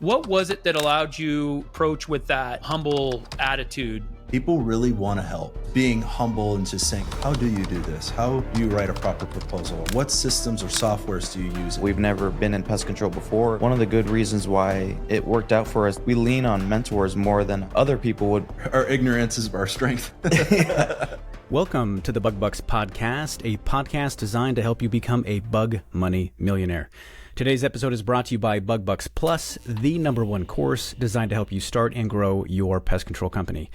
What was it that allowed you to approach with that humble attitude? People really want to help. Being humble and just saying, how do you do this? How do you write a proper proposal? What systems or softwares do you use? We've never been in pest control before. One of the good reasons why it worked out for us, we lean on mentors more than other people would. Our ignorance is our strength. Welcome to the Bug Bucks Podcast, a podcast designed to help you become a bug money millionaire. Today's episode is brought to you by Bug Bucks Plus, the #1 course designed to help you start and grow your pest control company.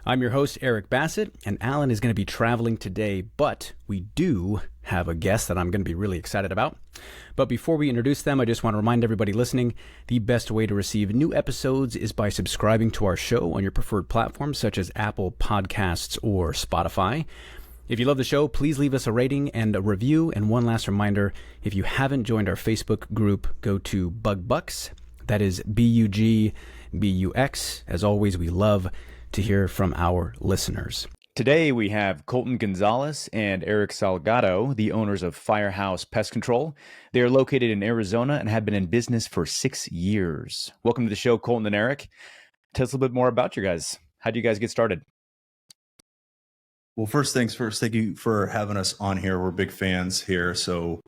I'm your host, Eric Bassett, and Allan is going to be traveling today, but we do have a guest that I'm going to be really excited about. But before we introduce them, I just want to remind everybody listening, the best way to receive new episodes is by subscribing to our show on your preferred platforms such as Apple Podcasts or Spotify. If you love the show, please leave us a rating and a review. And one last reminder, if you haven't joined our Facebook group, go to Bug Bucks. That is BUGBUX. As always, we love to hear from our listeners. Today we have Colton Gonzales and Eric Salgado, the owners of Firehouse Pest Control. They are located in Arizona and have been in business for 6 years. Welcome to the show, Colton and Eric. Tell us a little bit more about you guys. How did you guys get started? Well, first things first, thank you for having us on here. We're big fans here, so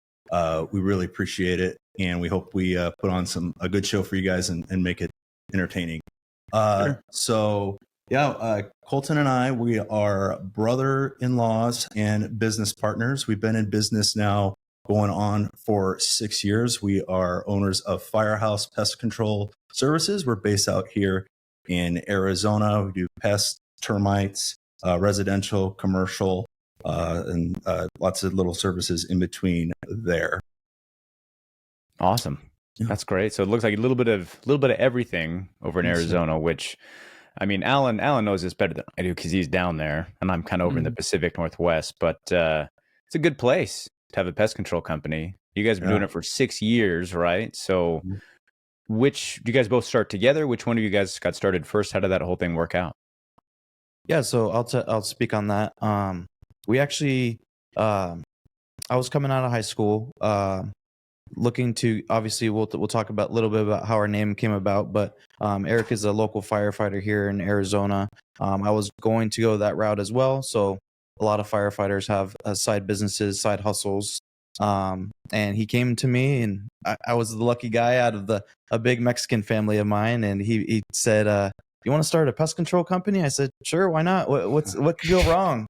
we really appreciate it. And we hope we put on a good show for you guys and make it entertaining. Sure. Colton and I, we are brother-in-laws and business partners. We've been in business now going on for 6 years. We are owners of Firehouse Pest Control Services. We're based out here in Arizona. We do pests, termites, residential, commercial, and lots of little services in between there. Awesome. Yeah. That's great. So it looks like a little bit of everything over in Arizona, which, I mean, Allan knows this better than I do because he's down there and I'm kind of over in the Pacific Northwest, but it's a good place to have a pest control company. You guys have been doing it for 6 years, right? So do you guys both start together? Which one of you guys got started first? How did that whole thing work out? Yeah, so I'll speak on that. We actually, I was coming out of high school, looking to, obviously we'll talk about a little bit about how our name came about, but Eric is a local firefighter here in Arizona. I was going to go that route as well. So a lot of firefighters have side businesses, side hustles. And he came to me, and I was the lucky guy out of a big Mexican family of mine. And he said, you want to start a pest control company? I said, sure, why not? What could go wrong?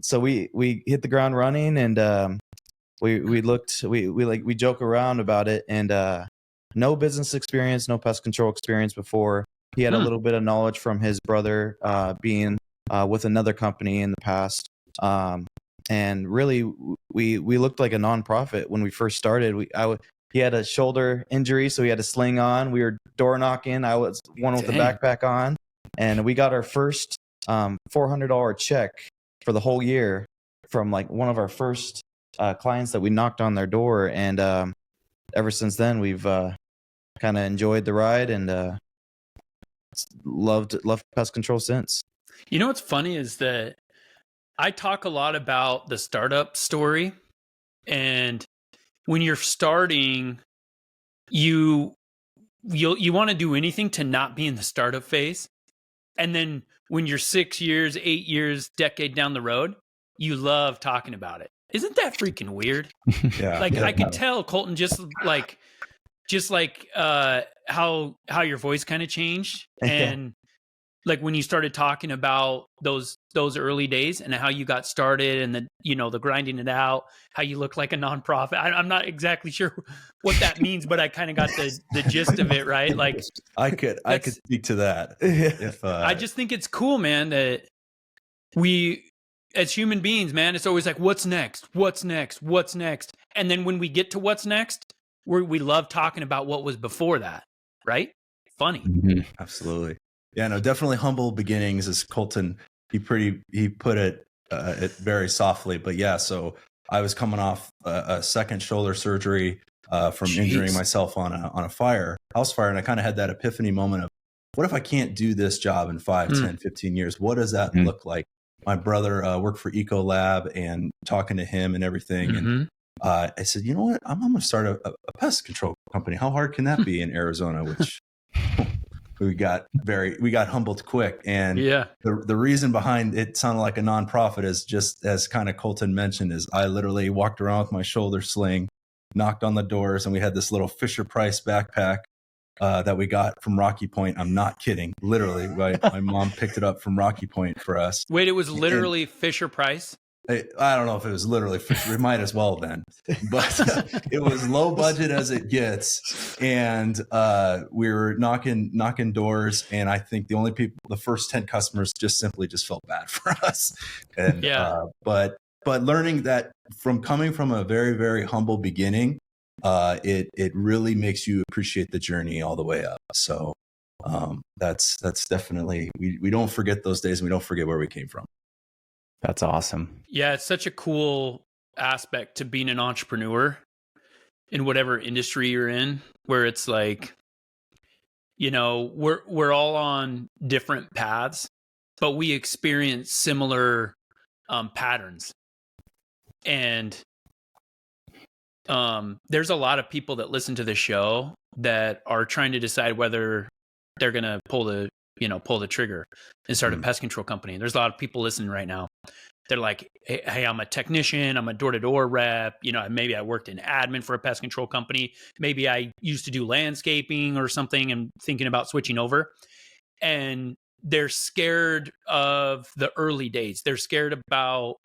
So we hit the ground running, and we joke around about it, and no business experience, no pest control experience before. He had a little bit of knowledge from his brother being with another company in the past. And really, we looked like a nonprofit when we first started. He had a shoulder injury, so he had a sling on. We were door knocking. I was one with the backpack on, and we got our first $400 check for the whole year from like one of our first clients that we knocked on their door. And ever since then, we've kind of enjoyed the ride and loved pest control since. You know what's funny is that I talk a lot about the startup story, and when you're starting, you want to do anything to not be in the startup phase. And then when you're 6 years, 8 years, decade down the road, you love talking about it. Isn't that freaking weird? Yeah. I could tell, Colton, just like how your voice kind of changed, and like when you started talking about those early days and how you got started, and the grinding it out, how you look like a nonprofit. I'm not exactly sure what that means, but I kind of got the gist of it, right? Like I could speak to that. If I just think it's cool, man, that we, as human beings, man, it's always like, what's next? What's next? What's next? And then when we get to what's next, we love talking about what was before that, right? Funny. Mm-hmm. Absolutely. Yeah, no, definitely humble beginnings, as Colton, he put it very softly. But yeah, so I was coming off a second shoulder surgery from injuring myself on a house fire. And I kind of had that epiphany moment of, what if I can't do this job in 5, 10, 15 years? What does that look like? My brother worked for Ecolab, and talking to him and everything. And I said, you know what? I'm going to start a pest control company. How hard can that be in Arizona? Which we got humbled quick. And the reason behind it sounded like a nonprofit is just as kind of Colton mentioned, is I literally walked around with my shoulder sling, knocked on the doors, and we had this little Fisher Price backpack that we got from Rocky Point. I'm not kidding. Literally, my mom picked it up from Rocky Point for us. Wait, it was literally Fisher Price? I don't know if it was literally Fisher. It might as well have been, but it was low budget as it gets. And we were knocking doors. And I think the first 10 customers just felt bad for us. And, but learning that from coming from a very, very humble beginning, it really makes you appreciate the journey all the way up. So that's definitely, we don't forget those days, and we don't forget where we came from. That's awesome. Yeah, it's such a cool aspect to being an entrepreneur in whatever industry you're in, where it's like, you know, we're all on different paths, but we experience similar patterns. And there's a lot of people that listen to the show that are trying to decide whether they're going to pull the trigger and start a pest control company. There's a lot of people listening right now. They're like, hey, I'm a technician. I'm a door-to-door rep. You know, maybe I worked in admin for a pest control company. Maybe I used to do landscaping or something and thinking about switching over. And they're scared of the early days. They're scared about,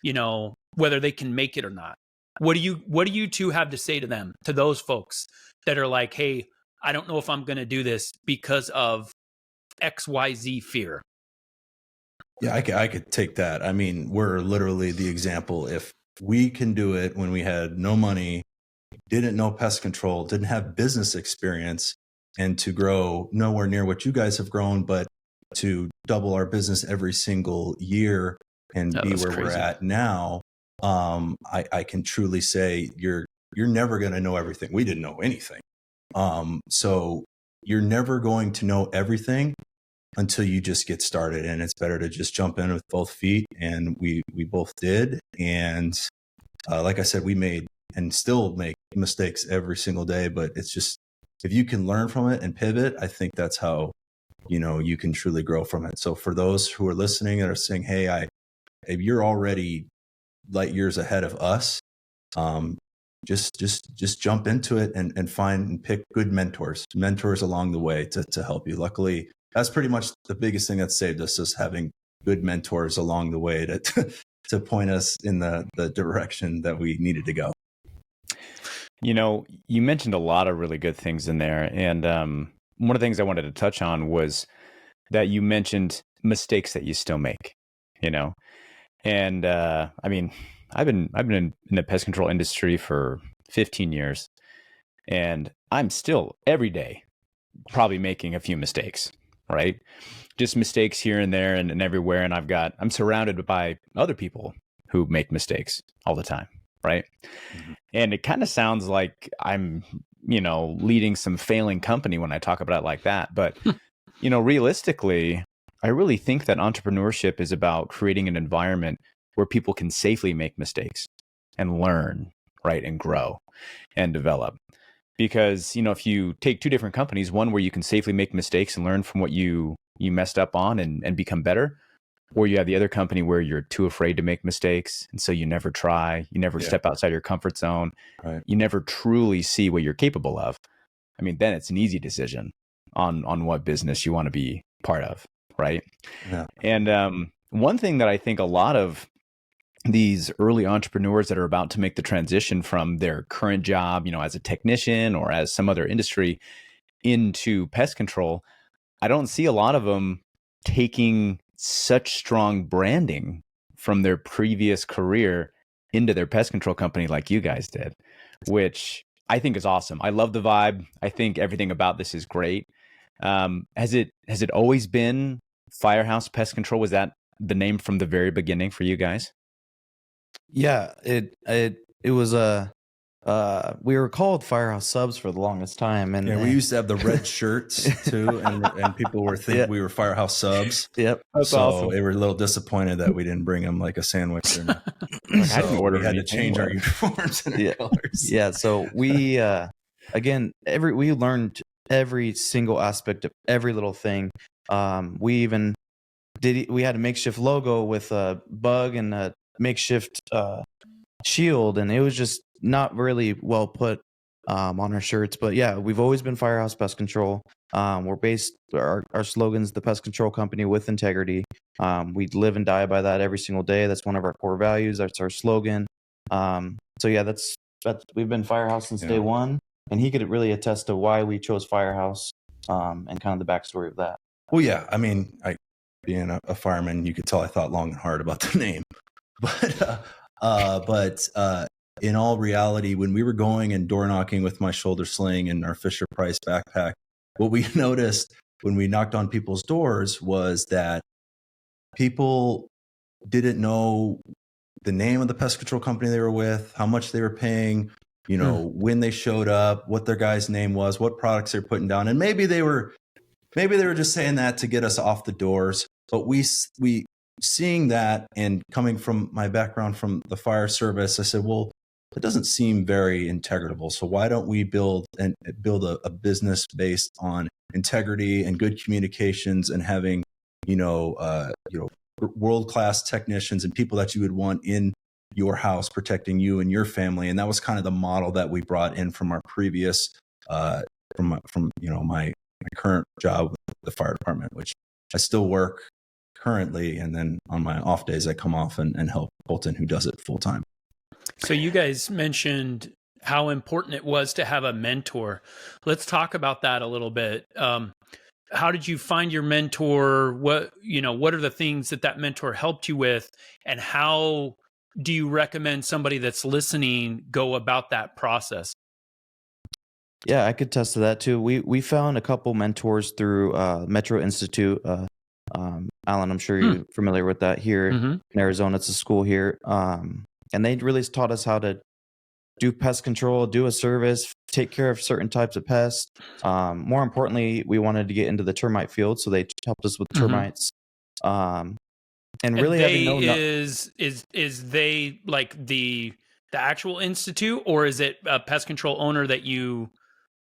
you know, whether they can make it or not. What do you two have to say to them, to those folks that are like, hey, I don't know if I'm going to do this because of XYZ fear? Yeah, I could take that. I mean, we're literally the example. If we can do it when we had no money, didn't know pest control, didn't have business experience, and to grow nowhere near what you guys have grown, but to double our business every single year and be where we're at now, I can truly say you're never going to know everything. We didn't know anything. So you're never going to know everything until you just get started, and it's better to just jump in with both feet. And we both did. And like I said, we made and still make mistakes every single day, but it's just, if you can learn from it and pivot, I think that's how, you know, you can truly grow from it. So for those who are listening that are saying, hey, you're already light years ahead of us, just jump into it and find and pick good mentors along the way to help you. Luckily, that's pretty much the biggest thing that saved us, is having good mentors along the way to point us in the direction that we needed to go. You know, you mentioned a lot of really good things in there. And one of the things I wanted to touch on was that you mentioned mistakes that you still make, you know. And I mean, I've been in the pest control industry for 15 years, and I'm still every day probably making a few mistakes, right? Just mistakes here and there and everywhere. And I'm surrounded by other people who make mistakes all the time, right? Mm-hmm. And it kind of sounds like I'm, you know, leading some failing company when I talk about it like that. But, you know, realistically, I really think that entrepreneurship is about creating an environment where people can safely make mistakes and learn, right? And grow and develop. Because, you know, if you take two different companies, one where you can safely make mistakes and learn from what you messed up on and become better, or you have the other company where you're too afraid to make mistakes. And so you never try, you never step outside your comfort zone. Right. You never truly see what you're capable of. I mean, then it's an easy decision on what business you want to be part of. Right. Yeah. And one thing that I think a lot of these early entrepreneurs that are about to make the transition from their current job, you know, as a technician or as some other industry into pest control, I don't see a lot of them taking such strong branding from their previous career into their pest control company like you guys did, which I think is awesome. I love the vibe. I think everything about this is great. Has it always been Firehouse Pest Control? Was that the name from the very beginning for you guys? Yeah, it was we were called Firehouse Subs for the longest time, and we used to have the red shirts too, and people were thinking we were Firehouse Subs. Yep, that's awesome. They were a little disappointed that we didn't bring them like a sandwich. And I didn't order. We had to change our uniforms and our colors. Yeah, so we again we learned every single aspect of every little thing. We had a makeshift logo with a bug and a makeshift shield, and it was just not really well put on our shirts. But yeah, we've always been Firehouse Pest Control. We're based, our slogan's the pest control company with integrity. We live and die by that every single day. That's one of our core values. That's our slogan. So yeah, that's we've been Firehouse since day one, and he could really attest to why we chose Firehouse and kind of the backstory of that. Well, yeah, I mean, being a fireman, you could tell I thought long and hard about the name, but in all reality, when we were going and door knocking with my shoulder sling and our Fisher Price backpack, what we noticed when we knocked on people's doors was that people didn't know the name of the pest control company they were with, how much they were paying, when they showed up, what their guy's name was, what products they're putting down. And maybe they were just saying that to get us off the doors. But we seeing that, and coming from my background from the fire service, I said, well, it doesn't seem very integrable. So why don't we build a business based on integrity and good communications and having, world-class technicians and people that you would want in your house protecting you and your family. And that was kind of the model that we brought in from our previous, from my current job with the fire department, which I still work currently. And then on my off days, I come off and help Colton, who does it full time. So you guys mentioned how important it was to have a mentor. Let's talk about that a little bit. How did you find your mentor? What are the things that mentor helped you with? And how do you recommend somebody that's listening go about that process? Yeah, I could attest to that too. We found a couple mentors through Metro Institute. Allan, I'm sure you're familiar with that here in Arizona. It's a school here. And they really taught us how to do pest control, do a service, take care of certain types of pests. More importantly, we wanted to get into the termite field, so they helped us with termites. And really is they like the actual institute, or is it a pest control owner that you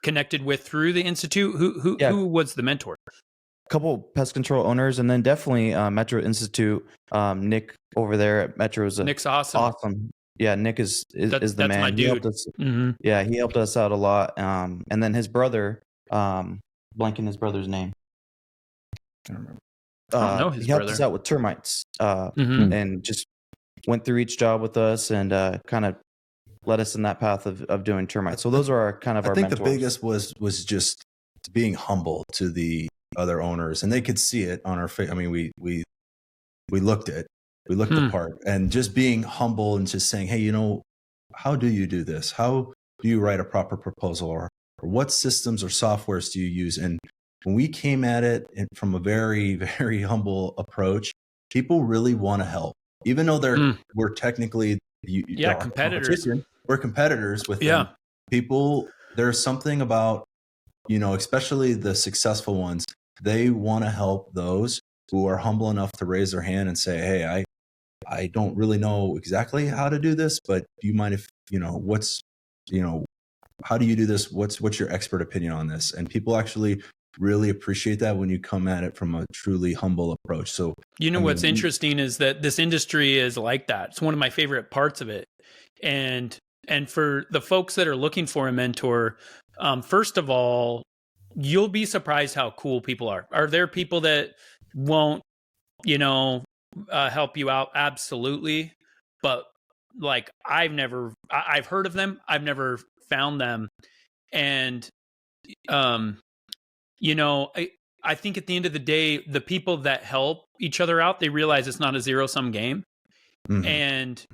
connected with through the institute? Who was the mentor? Couple pest control owners, and then definitely Metro Institute. Nick over there at Metro is Nick's awesome. Yeah, Nick is the that's man. My dude. He helped us, yeah, he helped us out a lot. And then his brother, blanking his brother's name. I don't remember. I don't know his he helped brother. us out with termites, and just went through each job with us, and kind of led us in that path of doing termites. So those are our kind of our mentors. I think the biggest was just being humble to the other owners, and they could see it on our face. I mean, we looked the part, and just being humble and just saying, hey, how do you do this? How do you write a proper proposal, or what systems or softwares do you use? And when we came at it from a very, very humble approach, people really want to help, even though we're technically competitors. We're competitors with them. People. There's something about especially the successful ones. They want to help those who are humble enough to raise their hand and say, hey, I don't really know exactly how to do this, but do you mind if, how do you do this? What's your expert opinion on this? And people actually really appreciate that when you come at it from a truly humble approach. So, what's interesting is that this industry is like that. It's one of my favorite parts of it. And for the folks that are looking for a mentor, first of all, you'll be surprised how cool people are. Are there people that won't, help you out? Absolutely. But like, I've heard of them. I've never found them. And, I think at the end of the day, the people that help each other out, they realize it's not a zero-sum game. And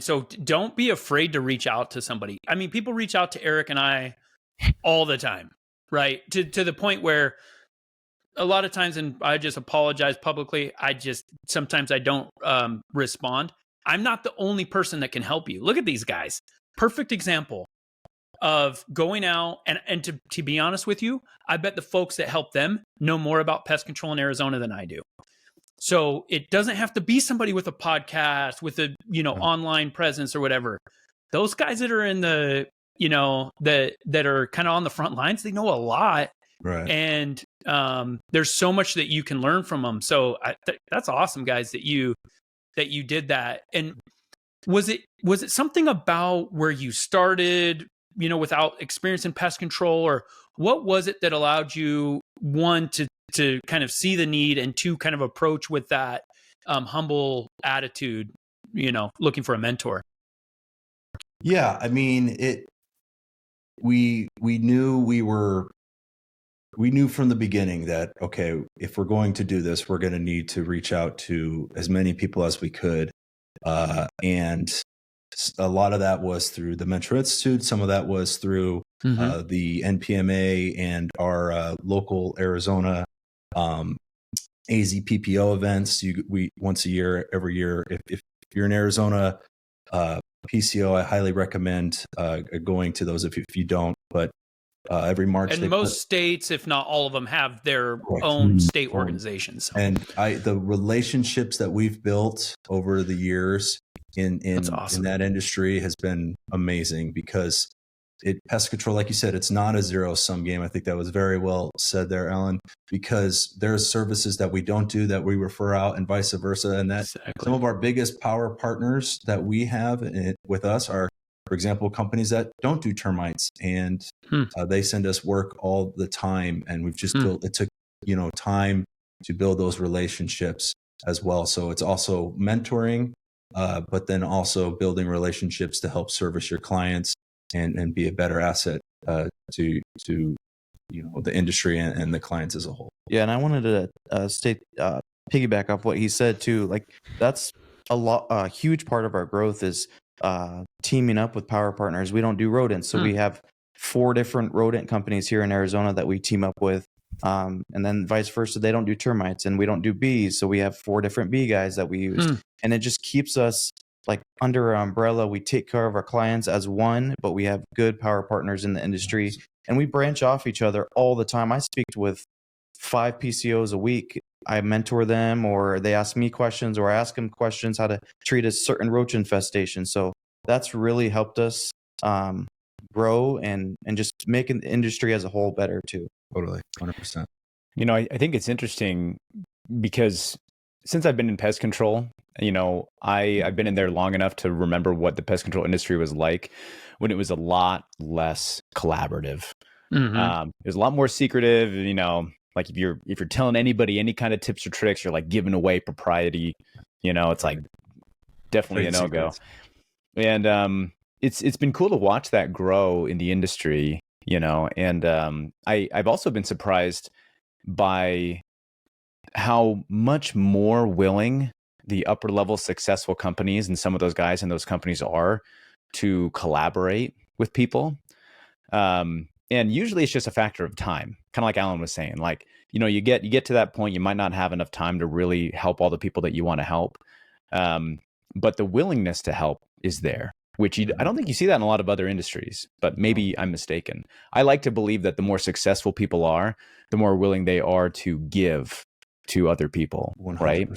so don't be afraid to reach out to somebody. I mean, people reach out to Eric and I all the time, right? To the point where a lot of times, and I just apologize publicly, sometimes I don't respond. I'm not the only person that can help you. Look at these guys. perfect example of going out and to be honest with you, I bet the folks that help them know more about pest control in Arizona than I do. So it doesn't have to be somebody with a podcast, with a, online presence or whatever. Those guys that are in the, that are kind of on the front lines, they know a lot. Right. And there's so much that you can learn from them. So that's awesome, guys, that you did that. And was it something about where you started, without experience in pest control, or what was it that allowed you, one, to kind of see the need, and two, kind of approach with that humble attitude, looking for a mentor? Yeah, I mean, we knew from the beginning that, okay, if we're going to do this, we're going to need to reach out to as many people as we could. And a lot of that was through the Mentor Institute. Some of that was through the NPMA and our local Arizona AZPPO events. We once a year, every year. If you're in Arizona PCO, I highly recommend going to those. If you don't, but every March. And most states, if not all of them, have their own state organizations. And the relationships that we've built over the years in that industry has been amazing, because pest control, like you said, it's not a zero-sum game. I think that was very well said there, Allan, because there's services that we don't do that we refer out, and vice versa. And that some of our biggest power partners that we have with us are, for example, companies that don't do termites, and they send us work all the time. And we've just built, it took, time to build those relationships as well. So it's also mentoring, but then also building relationships to help service your clients and be a better asset to the industry and the clients as a whole. Yeah, and I wanted to piggyback off what he said too. Like, that's a huge part of our growth is teaming up with power partners. We don't do rodents, so we have 4 different rodent companies here in Arizona that we team up with, and then vice versa. They don't do termites, and we don't do bees, so we have 4 different bee guys that we use, and it just keeps us like under our umbrella. We take care of our clients as one, but we have good power partners in the industry, and we branch off each other all the time. I speak with 5 PCOs a week. I mentor them, or they ask me questions, or I ask them questions how to treat a certain roach infestation. So that's really helped us grow and just making the industry as a whole better too. Totally, 100%. I think it's interesting because since I've been in pest control, I've been in there long enough to remember what the pest control industry was like when it was a lot less collaborative. It was a lot more secretive. Like if you're telling anybody any kind of tips or tricks, you're like giving away propriety. It's like definitely a no-go. And it's been cool to watch that grow in the industry. And I've also been surprised by how much more willing the upper level successful companies and some of those guys in those companies are to collaborate with people. And usually it's just a factor of time, kind of like Allan was saying. Like, you get to that point, you might not have enough time to really help all the people that you want to help. But the willingness to help is there, which I don't think you see that in a lot of other industries, but maybe I'm mistaken. I like to believe that the more successful people are, the more willing they are to give to other people, 100%. Right?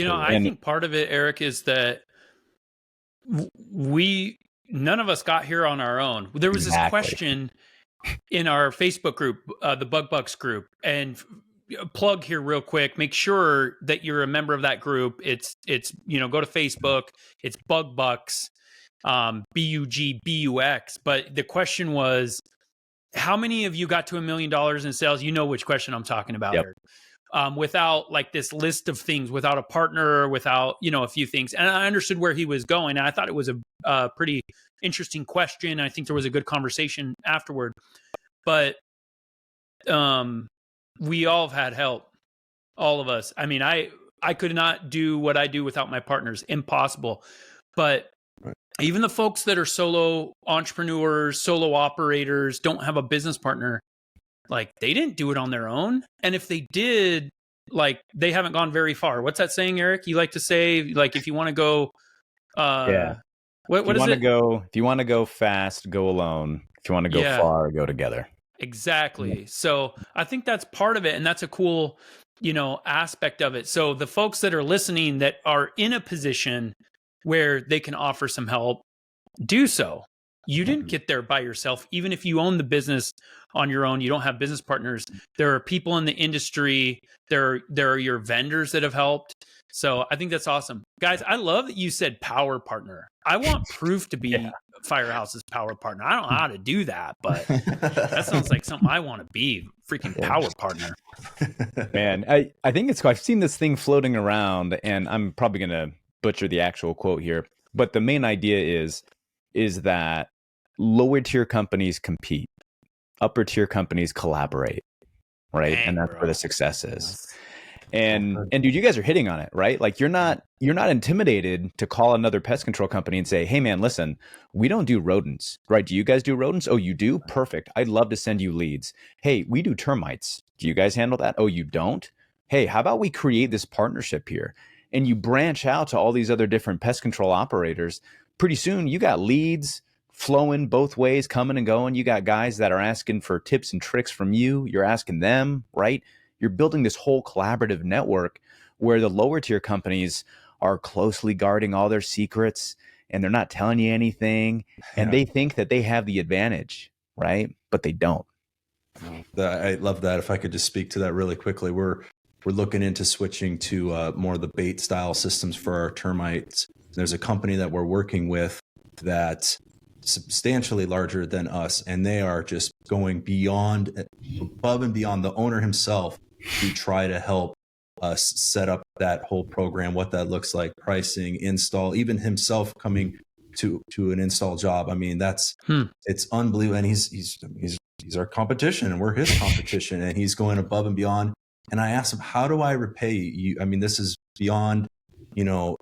I think part of it, Eric, is that none of us got here on our own. There was this question in our Facebook group, the Bug Bucks group, and plug here real quick. Make sure that you're a member of that group. It's go to Facebook. It's Bug Bucks, BUGBUX. But the question was, how many of you got to $1 million in sales? You know which question I'm talking about. Yep. Without like this list of things, without a partner, without a few things. And I understood where he was going, and I thought it was a pretty interesting question. I think there was a good conversation afterward, but we all have had help, all of us. I mean, I could not do what I do without my partners. Impossible. But even the folks that are solo entrepreneurs, solo operators, don't have a business partner, like they didn't do it on their own. And if they did, like they haven't gone very far. What's that saying, Eric? You like to say, like, if you want to go, What is it? If you want to go fast, go alone. If you want to go far, go together. Exactly. So I think that's part of it. And that's a cool, aspect of it. So the folks that are listening that are in a position where they can offer some help, do so. You didn't get there by yourself. Even if you own the business on your own, you don't have business partners. There are people in the industry. There are your vendors that have helped. So I think that's awesome. Guys, I love that you said power partner. I want Proof to be Firehouse's power partner. I don't know how to do that, but that sounds like something I want to be. Freaking power partner. Man, I think it's cool. I've seen this thing floating around, and I'm probably going to butcher the actual quote here. But the main idea is that lower tier companies compete, upper tier companies collaborate, right? Dang, and that's bro. where the success is. And dude, you guys are hitting on it, right? Like you're not intimidated to call another pest control company and say, hey man, listen, we don't do rodents, right? Do you guys do rodents? Oh, you do? Perfect. I'd love to send you leads. Hey, we do termites. Do you guys handle that? Oh, you don't? Hey, how about we create this partnership here? And you branch out to all these other different pest control operators. Pretty soon you got leads flowing both ways, coming and going. You got guys that are asking for tips and tricks from you. You're asking them, right? You're building this whole collaborative network where the lower tier companies are closely guarding all their secrets and they're not telling you anything. And they think that they have the advantage, right? But they don't. I love that. If I could just speak to that really quickly, we're looking into switching to more of the bait style systems for our termites. There's a company that we're working with that's substantially larger than us, and they are just going above and beyond the owner himself to try to help us set up that whole program, what that looks like, pricing, install, even himself coming to an install job. I mean, it's unbelievable. And he's our competition and we're his competition, and he's going above and beyond. And I asked him, how do I repay you? I mean, this is beyond,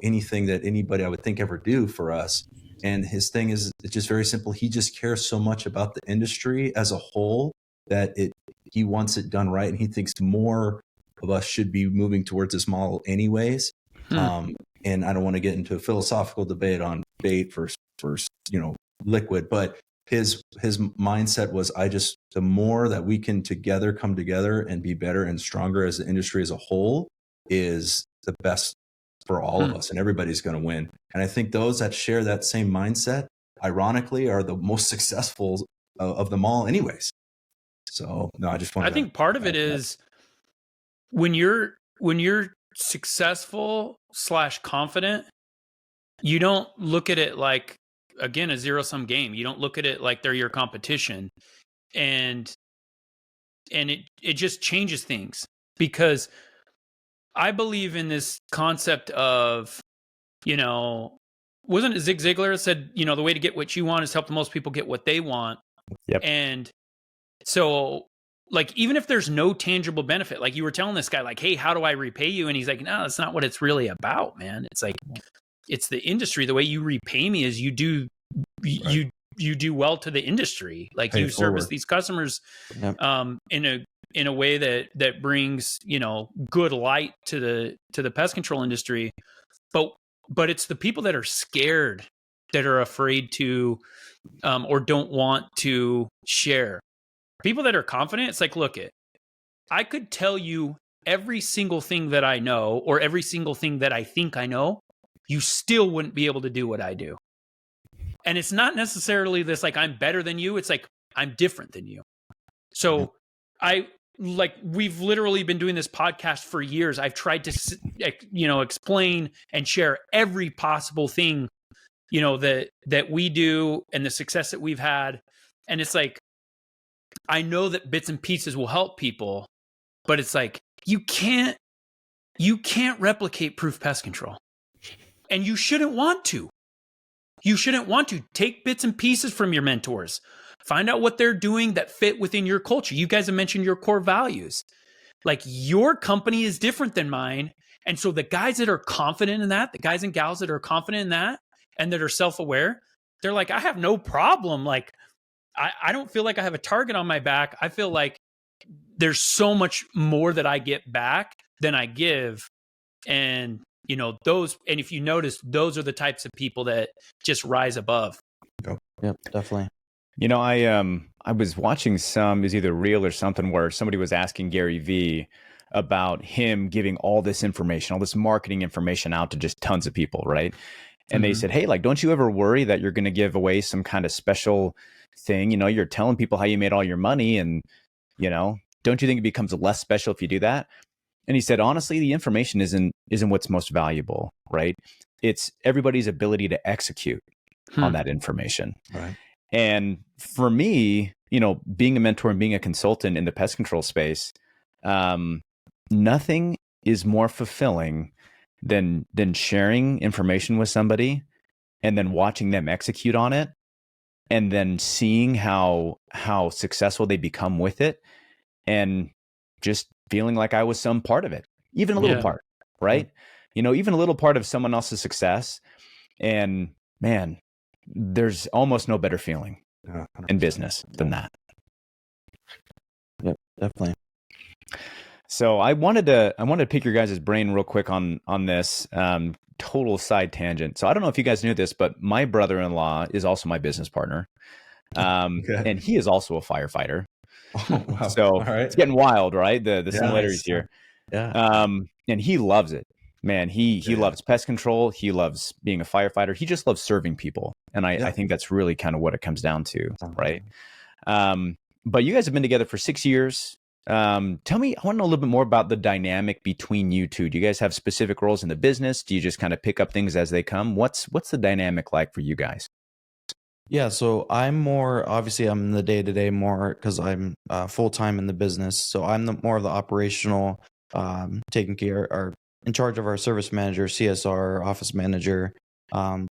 anything that anybody I would think ever do for us. And his thing is, it's just very simple. He just cares so much about the industry as a whole that he wants it done right. And he thinks more of us should be moving towards this model anyways. And I don't want to get into a philosophical debate on bait versus liquid, but his mindset was, the more that we can come together and be better and stronger as the industry as a whole is the best for all of us, and everybody's going to win. And I think those that share that same mindset, ironically, are the most successful of them all anyways. So no, I think part of it is when you're successful / confident, you don't look at it like, again, a zero-sum game. You don't look at it like they're your competition. And it just changes things, because I believe in this concept of, wasn't it Zig Ziglar that said, the way to get what you want is help the most people get what they want. Yep. And so, like, even if there's no tangible benefit, like you were telling this guy, like, hey, how do I repay you? And he's like, no, that's not what it's really about, man. It's like, it's the industry. The way you repay me is you do well to the industry. Like, you service these customers in a way that brings, good light to the pest control industry. But it's the people that are scared, that are afraid to, or don't want to share. People that are confident, it's like, I could tell you every single thing that I know, or every single thing that I think I know, you still wouldn't be able to do what I do. And it's not necessarily this, like, I'm better than you. It's like, I'm different than you. So we've literally been doing this podcast for years. I've tried to, explain and share every possible thing, that we do and the success that we've had. And it's like, I know that bits and pieces will help people, but it's like, you can't replicate Proof Pest Control, and you shouldn't want to. You shouldn't want to. Take bits and pieces from your mentors. Find out what they're doing that fit within your culture. You guys have mentioned your core values. Like, your company is different than mine. And so the guys that are confident in that, the guys and gals that are confident in that and that are self-aware, they're like, I have no problem. Like, I don't feel like I have a target on my back. I feel like there's so much more that I get back than I give. And those, and if you notice, those are the types of people that just rise above. Yep, definitely. I was watching it was either reel or something where somebody was asking Gary Vee about him giving all this information, all this marketing information out to just tons of people, right? And they said, hey, like, don't you ever worry that you're going to give away some kind of special thing? You're telling people how you made all your money, and, don't you think it becomes less special if you do that? And he said, honestly, the information isn't what's most valuable, right? It's everybody's ability to execute on that information. Right. And for me, being a mentor and being a consultant in the pest control space, nothing is more fulfilling than sharing information with somebody and then watching them execute on it, and then seeing how successful they become with it, and just feeling like I was some part of it, even a little part, right? Even a little part of someone else's success. And man, there's almost no better feeling in business than that. Yep, definitely. So I wanted to pick your guys' brain real quick on this total side tangent. So I don't know if you guys knew this, but my brother-in-law is also my business partner. And he is also a firefighter. Oh, wow. So All right. it's getting wild, right? The similarities here. Yeah. And he loves it, man. He loves pest control. He loves being a firefighter. He just loves serving people. And I think that's really kind of what it comes down to, right? But you guys have been together for 6 years. Tell me, I want to know a little bit more about the dynamic between you two. Do you guys have specific roles in the business? Do you just kind of pick up things as they come? What's the dynamic like for you guys? Yeah, so I'm in the day-to-day more because I'm full-time in the business. So I'm more of the operational, taking care, or in charge of our service manager, CSR, office manager,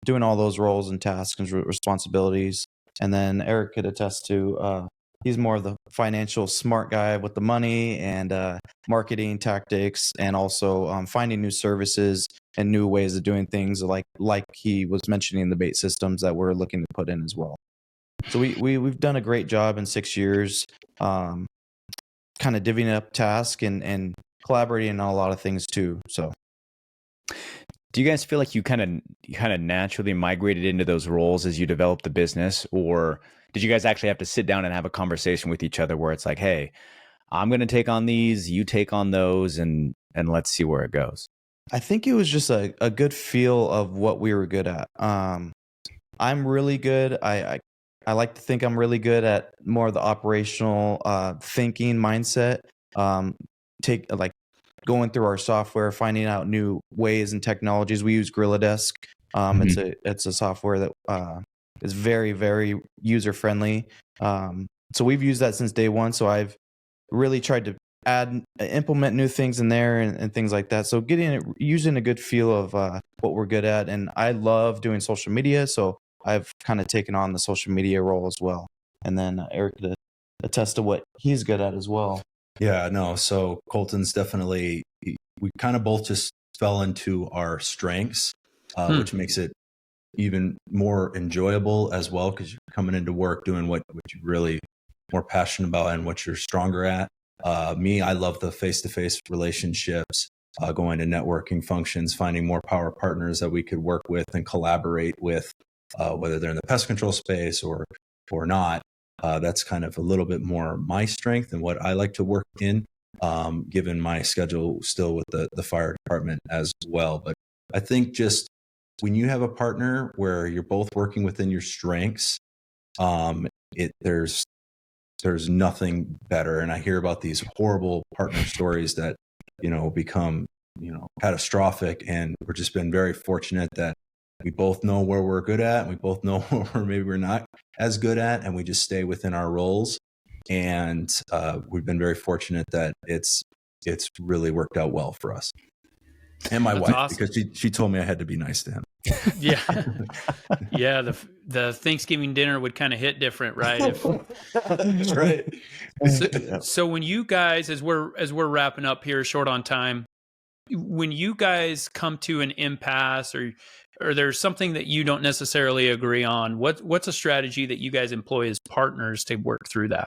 doing all those roles and tasks and responsibilities. And then Eric could attest to, he's more of the financial smart guy with the money and marketing tactics, and also finding new services and new ways of doing things, like he was mentioning the bait systems that we're looking to put in as well. So we've done a great job in 6 years, kind of divvying up tasks and collaborating on a lot of things too. So do you guys feel like you kind of naturally migrated into those roles as you developed the business, or did you guys actually have to sit down and have a conversation with each other where it's like, hey, I'm going to take on these, you take on those, and let's see where it goes? I think it was just a good feel of what we were good at. I'm really good. I like to think I'm really good at more of the operational thinking mindset. Going through our software, finding out new ways and technologies. We use Gorilla Desk. It's a software that is very, very user friendly. So we've used that since day one. So I've really tried to implement new things in there and things like that. So using a good feel of what we're good at. And I love doing social media. So I've kind of taken on the social media role as well. And then Eric could attest to what he's good at as well. Yeah, no. So Colton's definitely, we kind of both just fell into our strengths, which makes it even more enjoyable as well, because you're coming into work doing what you're really more passionate about and what you're stronger at. Me, I love the face-to-face relationships, going to networking functions, finding more power partners that we could work with and collaborate with, whether they're in the pest control space or not. That's kind of a little bit more my strength and what I like to work in, given my schedule still with the fire department as well. But I think just when you have a partner where you're both working within your strengths, there's nothing better. And I hear about these horrible partner stories that, become, catastrophic. And we've just been very fortunate that we both know where we're good at. We both know where maybe we're not as good at, and we just stay within our roles. And we've been very fortunate that it's really worked out well for us. And my wife, awesome, because she told me I had to be nice to him. Yeah. Yeah. The Thanksgiving dinner would kind of hit different, right? That's right. So when you guys, as we're wrapping up here, short on time, when you guys come to an impasse or there's something that you don't necessarily agree on, what's a strategy that you guys employ as partners to work through that?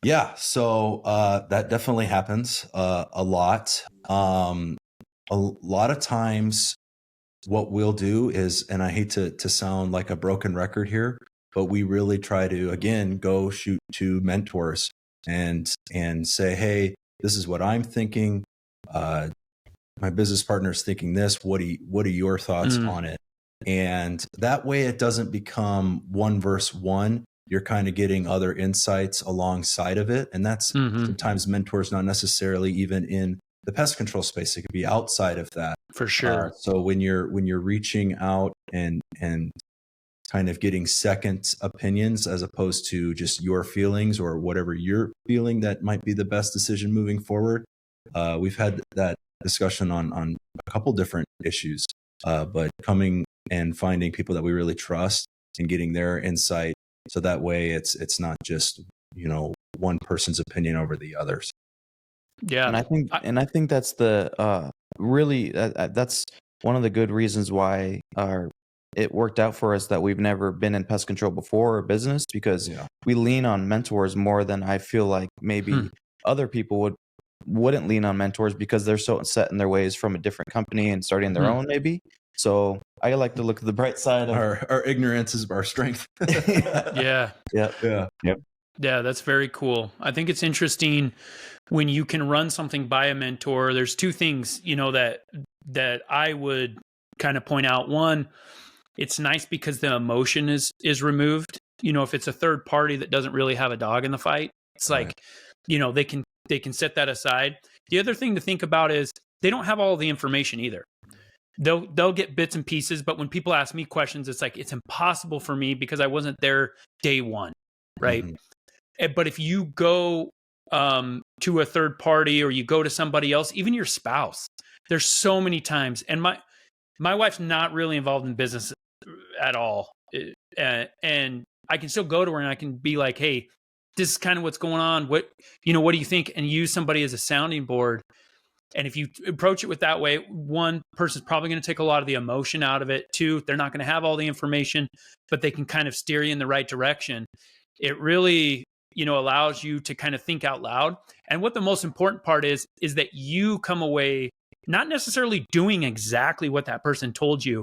Yeah, so that definitely happens a lot. A lot of times what we'll do is, and I hate to sound like a broken record here, but we really try to, again, go shoot to mentors and say, hey, this is what I'm thinking. My business partner is thinking this. What are your thoughts on it? And that way it doesn't become one versus one. You're kind of getting other insights alongside of it. And that's sometimes mentors, not necessarily even in the pest control space. It could be outside of that. For sure. So when you're reaching out and kind of getting second opinions as opposed to just your feelings or whatever you're feeling that might be the best decision moving forward. We've had that discussion on a couple different issues, but coming and finding people that we really trust and getting their insight. So that way it's not just, one person's opinion over the others. Yeah. And I think that's the really that's one of the good reasons why it worked out for us that we've never been in pest control before or business, because we lean on mentors more than I feel like maybe other people wouldn't lean on mentors because they're so set in their ways from a different company and starting their own maybe. So I like to look at the bright side of our ignorance is our strength. Yeah. Yeah, that's very cool. I think it's interesting when you can run something by a mentor. There's two things, that I would kind of point out. One, it's nice because the emotion is removed. If it's a third party that doesn't really have a dog in the fight, it's like, they can set that aside. The other thing to think about is they don't have all the information either. They'll get bits and pieces, but when people ask me questions, it's like, it's impossible for me because I wasn't there day one, right? But if you go to a third party or you go to somebody else, even your spouse, there's so many times, and my wife's not really involved in business at all. And I can still go to her and I can be like, hey, this is kind of what's going on. What do you think? And use somebody as a sounding board. And if you approach it with that way, one person's probably going to take a lot of the emotion out of it. Two, they're not going to have all the information, but they can kind of steer you in the right direction. It really, allows you to kind of think out loud. And what the most important part is that you come away not necessarily doing exactly what that person told you,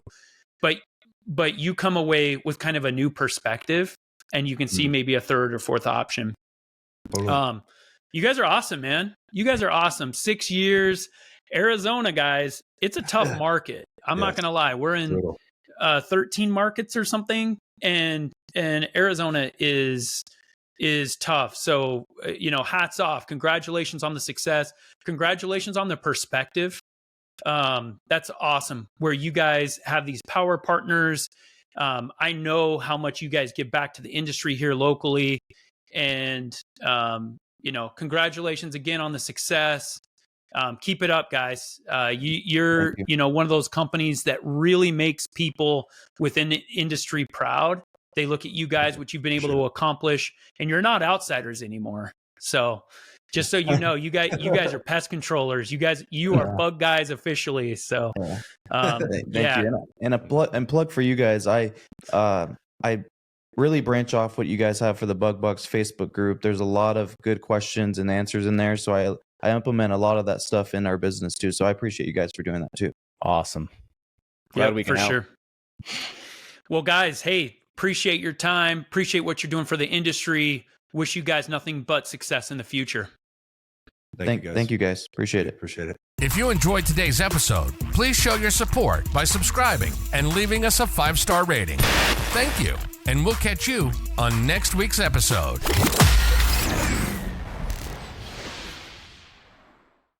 but you come away with kind of a new perspective and you can see maybe a third or fourth option. Totally. You guys are awesome, man. You guys are awesome. 6 years, Arizona, guys, it's a tough market. I'm not going to lie. We're in 13 markets or something. And Arizona is tough. So, hats off. Congratulations on the success. Congratulations on the perspective. That's awesome. Where you guys have these power partners. I know how much you guys give back to the industry here locally. And, congratulations again on the success. Keep it up, guys. You're one of those companies that really makes people within the industry proud. They look at you guys, what you've been able to accomplish, and you're not outsiders anymore. So just so you know, you guys are pest controllers. You are bug guys officially. So thank you. And a plug for you guys. I really branch off what you guys have for the Bug Bucks Facebook group. There's a lot of good questions and answers in there. So I implement a lot of that stuff in our business too. So I appreciate you guys for doing that too. Awesome. Glad we can help. Sure. Well, guys, hey, appreciate your time. Appreciate what you're doing for the industry. Wish you guys nothing but success in the future. Thank you guys. Appreciate it. If you enjoyed today's episode, please show your support by subscribing and leaving us a 5-star rating. Thank you, and we'll catch you on next week's episode.